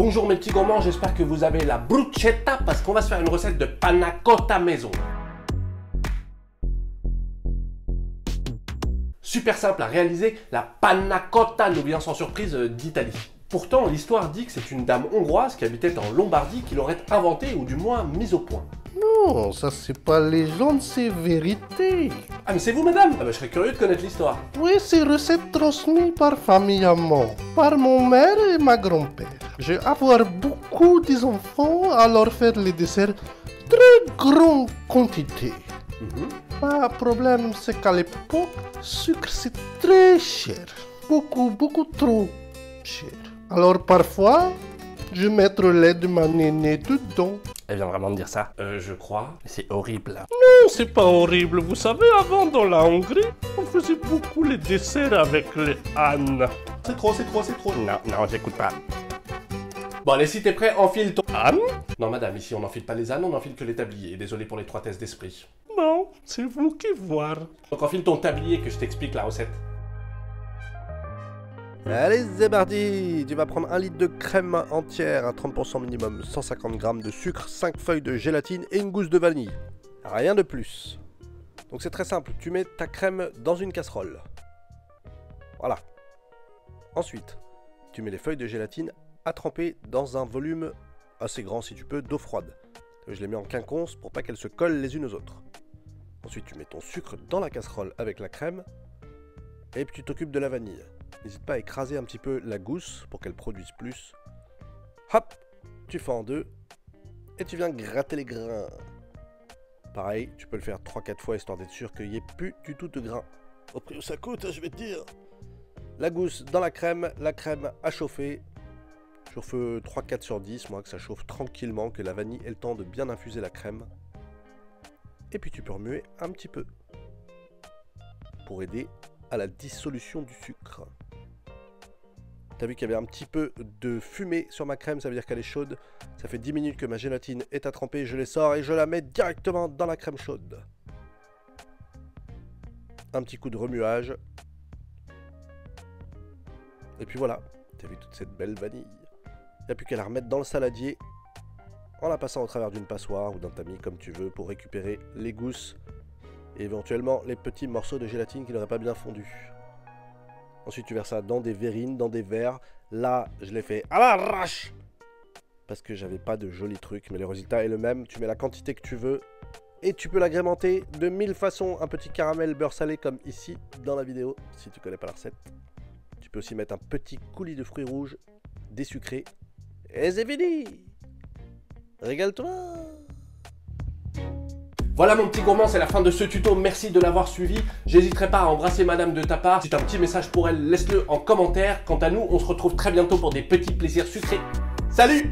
Bonjour mes petits gourmands, j'espère que vous avez la bruschetta parce qu'on va se faire une recette de panna cotta maison. Super simple à réaliser, la panna cotta nous vient sans surprise d'Italie. Pourtant, l'histoire dit que c'est une dame hongroise qui habitait en Lombardie qui l'aurait inventée ou du moins mise au point. Non, ça c'est pas légende, c'est vérité. Ah mais c'est vous madame? Ah bah je serais curieux de connaître l'histoire. Oui, c'est recette transmise par familialement, par mon mère et ma grand-père. Je vais avoir beaucoup d'enfants à leur faire les desserts très grande quantité. Pas de problème, c'est qu'à l'époque, sucre c'est très cher. Beaucoup trop cher. Alors parfois, je mets le lait de ma nénée dedans. Elle vient vraiment de dire ça? Je crois. C'est horrible. Non, c'est pas horrible. Vous savez, avant dans la Hongrie, on faisait beaucoup les desserts avec les ânes. C'est trop. Non, j'écoute pas. Bon allez, si t'es prêt, enfile ton... Âne? Non madame, ici on n'enfile pas les ânes, on enfile que les tabliers. Désolé pour l'étroitesse d'esprit. Non, c'est vous qui voir. Donc enfile ton tablier que je t'explique la recette. Allez, c'est parti. Tu vas prendre 1 litre de crème entière à 30% minimum, 150 g de sucre, 5 feuilles de gélatine et une gousse de vanille. Rien de plus. Donc c'est très simple, tu mets ta crème dans une casserole. Voilà. Ensuite, tu mets les feuilles de gélatine à tremper dans un volume assez grand si tu peux d'eau froide. Je les mets en quinconce pour pas qu'elles se collent les unes aux autres. Ensuite, tu mets ton sucre dans la casserole avec la crème et puis tu t'occupes de la vanille. N'hésite pas à écraser un petit peu la gousse pour qu'elle produise plus. Hop, tu fais en deux et tu viens gratter les grains. Pareil, tu peux le faire 3-4 fois histoire d'être sûr qu'il n'y ait plus du tout de grains. Au prix où ça coûte, je vais te dire. La gousse dans la crème à chauffer. Chauffe 3-4 sur 10, moi que ça chauffe tranquillement, que la vanille ait le temps de bien infuser la crème. Et puis tu peux remuer un petit peu pour aider à la dissolution du sucre. T'as vu qu'il y avait un petit peu de fumée sur ma crème, ça veut dire qu'elle est chaude. Ça fait 10 minutes que ma gélatine est à tremper, je les sors et je la mets directement dans la crème chaude. Un petit coup de remuage. Et puis voilà, t'as vu toute cette belle vanille. Il n'y a plus qu'à la remettre dans le saladier en la passant au travers d'une passoire ou d'un tamis comme tu veux pour récupérer les gousses et éventuellement les petits morceaux de gélatine qui n'auraient pas bien fondu. Ensuite tu verses ça dans des verrines, dans des verres. Là je l'ai fait à l'arrache parce que j'avais pas de jolis trucs, mais le résultat est le même. Tu mets la quantité que tu veux et tu peux l'agrémenter de 1000 façons. Un petit caramel beurre salé comme ici dans la vidéo si tu connais pas la recette. Tu peux aussi mettre un petit coulis de fruits rouges désucrés et c'est fini. Régale-toi. Voilà mon petit gourmand, c'est la fin de ce tuto, merci de l'avoir suivi. J'hésiterai pas à embrasser madame de ta part. Si tu as un petit message pour elle, laisse-le en commentaire. Quant à nous, on se retrouve très bientôt pour des petits plaisirs sucrés. Salut!